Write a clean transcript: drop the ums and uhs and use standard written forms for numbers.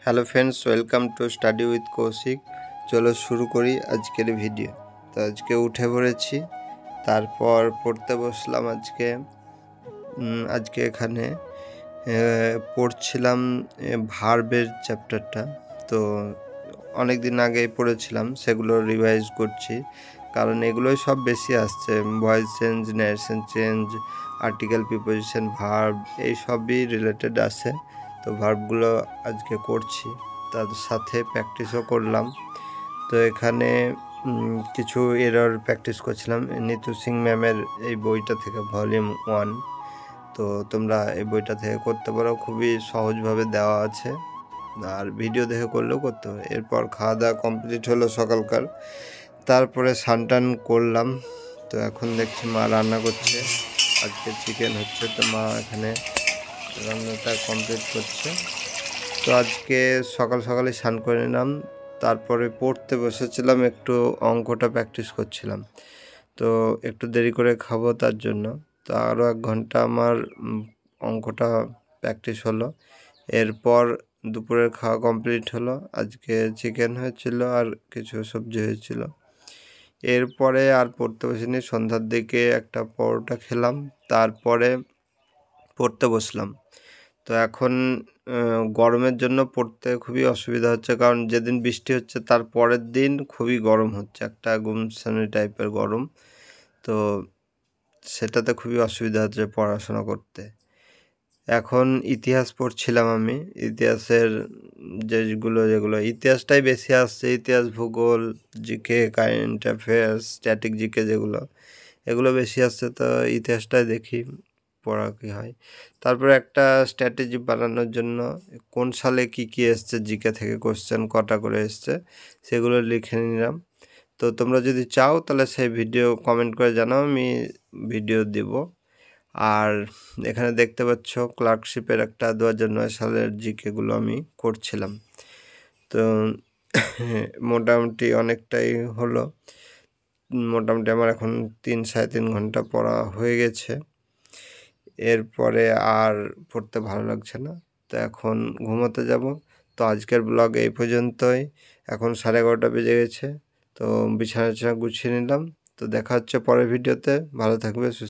Hello friends, welcome to study with Koushik. চলো শুরু করি আজকের ভিডিও। তো আজকে উঠে পড়েছি, তারপর পড়তে বসলাম। আজকে এখানে পড়ছিলাম ভার্বের চ্যাপ্টারটা। তো অনেক দিন আগেই পড়েছিলাম, সেগুলো রিভাইজ করছি, কারণ এগুলোই সব বেশি আসছে। Voice change, narration change, article, preposition, verb, এই সবই রিলেটেড আছে। তো ভার্বগুলো আজকে করছি, তার সাথে প্র্যাকটিসও করলাম। তো এখানে কিছু এরর প্র্যাকটিস করছিলাম নিতু সিং ম্যামের এই বইটা থেকে, ভলিউম 1। তো তোমরা এই বইটা থেকে করতে পারো, খুবই সহজভাবে দেওয়া আছে, আর ভিডিও দেখে করলেও করতে পারো। এরপর খাওয়া দাওয়া কমপ্লিট হলো সকালকার, তারপরে স্নান করলাম। তো এখন দেখছি মা রান্না করছে, আজকে চিকেন হচ্ছে। তো মা এখানে রান্নাটা কমপ্লিট করছে। তো আজকে সকাল সকালে স্নান করে নিলাম, তারপরে পড়তে বসেছিলাম, একটু অঙ্কটা প্র্যাকটিস করছিলাম। তো একটু দেরি করে খাবো তার জন্য। তো আরও 1 ঘন্টা আমার অঙ্কটা প্র্যাকটিস হলো। এরপর দুপুরের খাওয়া কমপ্লিট হলো। আজকে চিকেন হয়েছিল আর কিছু সবজি হয়েছিল। এরপরে আর পড়তে বসিনি, সন্ধ্যার দিকে একটা পরোটা খেলাম, তারপরে পড়তে বসলাম। তো এখন গরমের জন্য পড়তে খুবই অসুবিধা হচ্ছে, কারণ যেদিন বৃষ্টি হচ্ছে তার পরের দিন খুবই গরম হচ্ছে, একটা গুমসানি টাইপের গরম। তো সেটাতে খুবই অসুবিধা হচ্ছে পড়াশোনা করতে। এখন ইতিহাস পড়ছিলাম আমি। ইতিহাসের যেগুলো ইতিহাসটাই বেশি আসছে, ইতিহাস, ভূগোল, GK, current affairs, static GK, এগুলো বেশি আসছে। তো ইতিহাসটাই দেখি পড়া কী হয়। তারপরে একটা স্ট্র্যাটেজি বানানোর জন্য কোন সালে কি এসছে, জিকে থেকে কোশ্চেন কটা করে এসছে, সেগুলো লিখে নিলাম। তো তোমরা যদি চাও তাহলে সেই ভিডিও কমেন্ট করে জানাও, আমি ভিডিও দিব। আর এখানে দেখতে পাচ্ছ ক্লার্কশিপের একটা 2009 সালের জিকেগুলো আমি করছিলাম। তো মোটামুটি অনেকটাই হলো, মোটামুটি আমার এখন 3-3.5 ঘন্টা পড়া হয়ে গেছে। এরপরে আর পড়তে ভালো লাগছে না, তো এখন ঘুমোতে যাব। তো আজকের ব্লগ এই পর্যন্তই। এখন 11:30 বেজে গেছে। তো বিছানা গুছিয়ে নিলাম। তো দেখা হচ্ছে পরের ভিডিওতে। ভালো থাকবে।